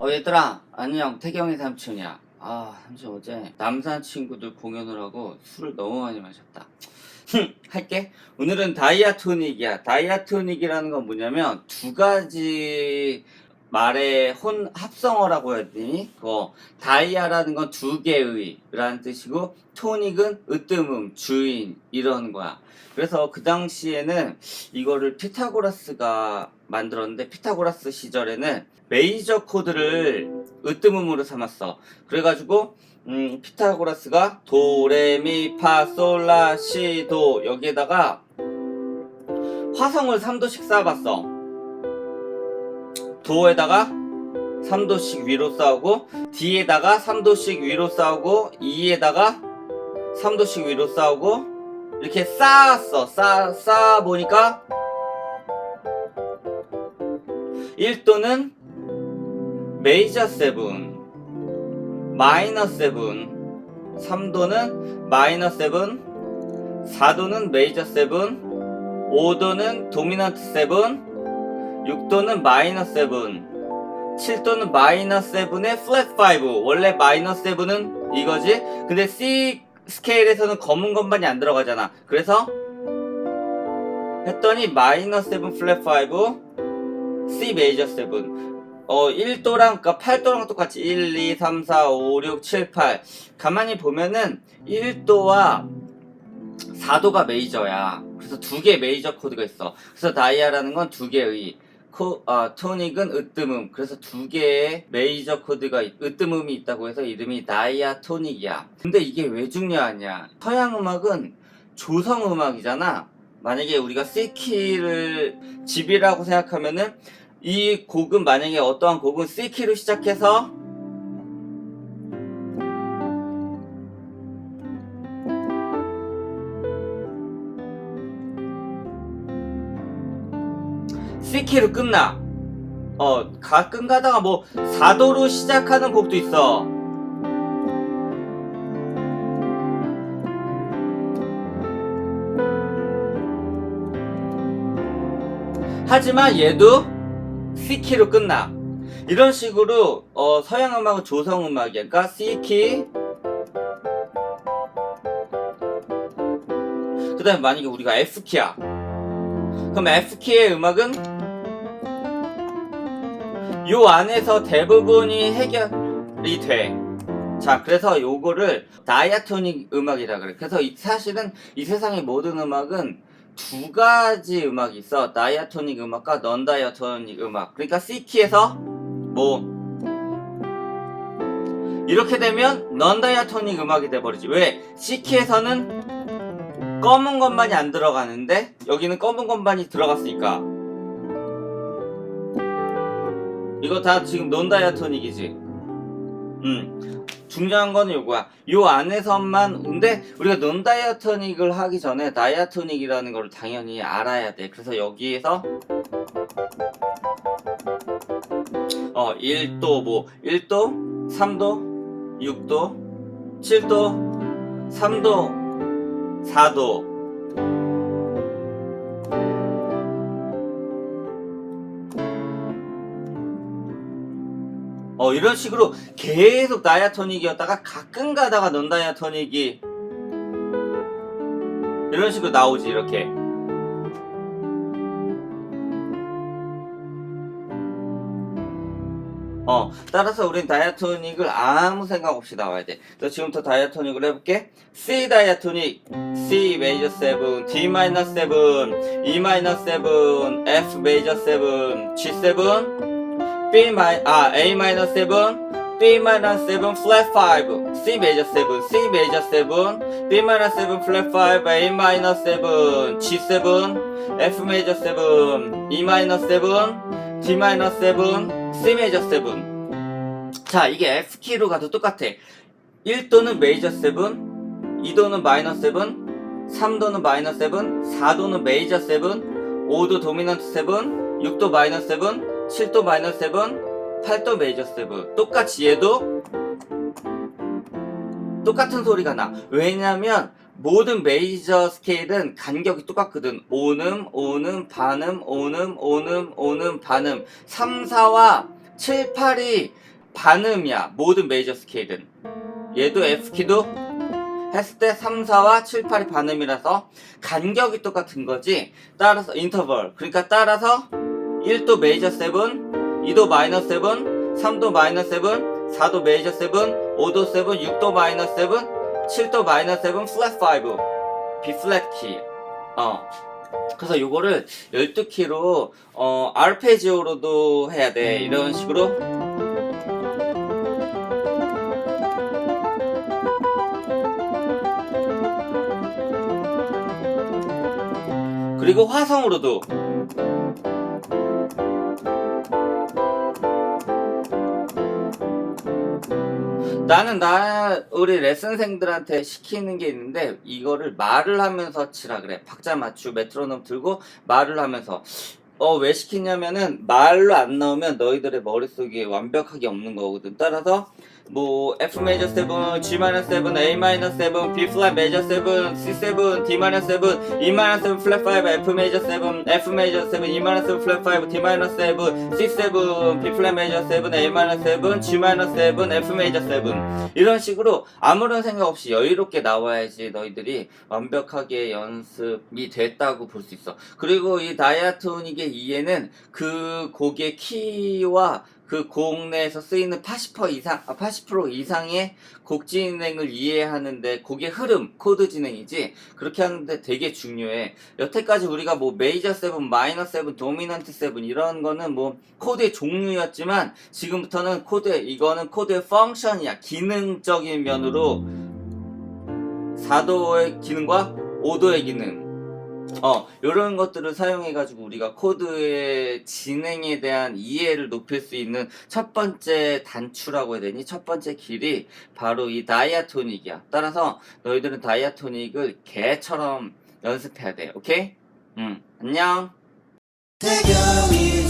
얘들아, 안녕. 태경이 삼촌이야. 삼촌 어제 남산 친구들 공연을 하고 술을 너무 많이 마셨다. 할게. 오늘은 다이아토닉이야. 다이아토닉이라는 건 뭐냐면 두 가지 말의 합성어라고 해야 되니? 다이아라는 건 두 개의 라는 뜻이고, 토닉은 으뜸음, 주인, 이런 거야. 그래서 그 당시에는 이거를 피타고라스가 만들었는데, 피타고라스 시절에는 메이저 코드를 으뜸음으로 삼았어. 그래가지고 피타고라스가 도레미파솔라시도 여기에다가 화성을 3도씩 쌓아봤어. 도에다가 3도씩 위로 쌓고, D에다가 3도씩 위로 쌓고, E에다가 3도씩 위로 쌓고, 이렇게 쌓았어. 쌓아보니까 1도는 메이저 7, 마이너 7, 3도는 마이너 7, 4도는 메이저 7, 5도는 도미넌트 7, 6도는 마이너 7, 7도는 마이너 7의 플랫 5. 원래 마이너 7은 이거지. 근데 C 스케일에서는 검은 건반이 안 들어가잖아. 그래서 했더니 마이너 7 플랫 5, C 메이저 7. 1도랑, 그러니까 8도랑 똑같이 1, 2, 3, 4, 5, 6, 7, 8. 가만히 보면은 1도와 4도가 메이저야. 그래서 두 개의 메이저 코드가 있어. 그래서 다이아라는 건 두 개의 토닉은 으뜸음. 그래서 두 개의 메이저 코드가 으뜸음이 있다고 해서 이름이 다이아토닉이야. 근데 이게 왜 중요하냐? 서양 음악은 조성 음악이잖아. 만약에 우리가 C키를 집이라고 생각하면은 이 곡은, 만약에 어떠한 곡은 C키로 시작해서 C키로 끝나. 가끔 가다가 4도로 시작하는 곡도 있어. 하지만 얘도 C키로 끝나. 이런 식으로 서양 음악은 조성 음악이야. 그러니까 C키, 그 다음에 만약에 우리가 F키야. 그럼 F키의 음악은 요 안에서 대부분이 해결이 돼. 자, 그래서 요거를 다이아토닉 음악이라 그래. 그래서 사실은 이 세상의 모든 음악은 두 가지 음악이 있어. 다이아토닉 음악과 넌 다이아토닉 음악. 그러니까 C키에서 이렇게 되면 넌 다이아토닉 음악이 돼버리지. 왜? C키에서는 검은 건반이 안 들어가는데 여기는 검은 건반이 들어갔으니까. 이거 다 지금 넌 다이아토닉이지. 중요한 거는 요거야. 요 안에서만. 근데 우리가 논 다이아토닉을 하기 전에 다이아토닉이라는 걸 당연히 알아야 돼. 그래서 여기에서 1도 1도, 3도, 6도, 7도, 3도, 4도. 이런 식으로 계속 다이아토닉이었다가 가끔 가다가 넌 다이아토닉이 이런 식으로 나오지. 이렇게. 따라서 우린 다이아토닉을 아무 생각 없이 나와야 돼. 그래서 지금부터 다이아토닉을 해볼게. C 다이아토닉, C 메이저 7, D 마이너 7, E 마이너 7, F 메이저 7, G7, A 마이너 7, B 마이너 7 플랫 5, C 메이저 7, C 메이저 7, B 마이너 7 플랫 5, A 마이너 7, G7, F 메이저 7, E 마이너 7, D 마이너 7, C 메이저 7. 자, 이게 F키로 가도 똑같아. 1도는 메이저 7, 2도는 마이너 7, 3도는 마이너 7, 4도는 메이저 7, 5도 도미넌트 7, 6도 마이너 7, 7도 마이너 7, 8도 메이저 7. 똑같이 얘도 똑같은 소리가 나. 왜냐면 모든 메이저 스케일은 간격이 똑같거든. 5음, 5음, 반음, 5음, 5음, 5음, 반음. 3, 4와 7, 8이 반음이야. 모든 메이저 스케일은. 얘도 F키도 했을 때 3, 4와 7, 8이 반음이라서 간격이 똑같은 거지. 따라서 인터벌. 그러니까 따라서 1도 메이저 7, 2도 마이너 7, 3도 마이너 7, 4도 메이저 7, 5도 7, 6도 마이너 7, 7도 마이너 7, 플랫 5. B 플랫 키. 그래서 요거를 12키로 아르페지오로도 해야 돼. 이런 식으로. 그리고 화성으로도. 나는 우리 레슨생들한테 시키는 게 있는데 이거를 말을 하면서 치라 그래. 박자 맞추 메트로놈 들고 말을 하면서. 왜 시키냐면은 말로 안 나오면 너희들의 머릿속에 완벽하게 없는 거거든. 따라서 뭐 F 메이저 7, G 마이너 7, A 마이너 7, B 플랫 메이저 7, C 7, D 마이너 7, E 마이너 7 플랫 5, F 메이저 7, F 메이저 7, E 마이너 7 플랫 5, D 마이너 7, C 7, B 플랫 메이저 7, A 마이너 7, G 마이너 7, F 메이저 7. 이런 식으로 아무런 생각 없이 여유롭게 나와야지 너희들이 완벽하게 연습이 됐다고 볼 수 있어. 그리고 이 다이아토닉의 이해는 그 곡의 키와 그 곡 내에서 쓰이는 80% 이상의 곡 진행을 이해하는데, 곡의 흐름, 코드 진행이지, 그렇게 하는데 되게 중요해. 여태까지 우리가 뭐 메이저 7, 마이너 7, 도미넌트 7 이런 거는 뭐 코드의 종류였지만 지금부터는 이거는 코드의 펑션이야. 기능적인 면으로 4도의 기능과 5도의 기능, 요런 것들을 사용해가지고 우리가 코드의 진행에 대한 이해를 높일 수 있는 첫 번째 단추라고 해야 되니? 첫 번째 길이 바로 이 다이아토닉이야. 따라서 너희들은 다이아토닉을 개처럼 연습해야 돼. 오케이? 안녕. 태경이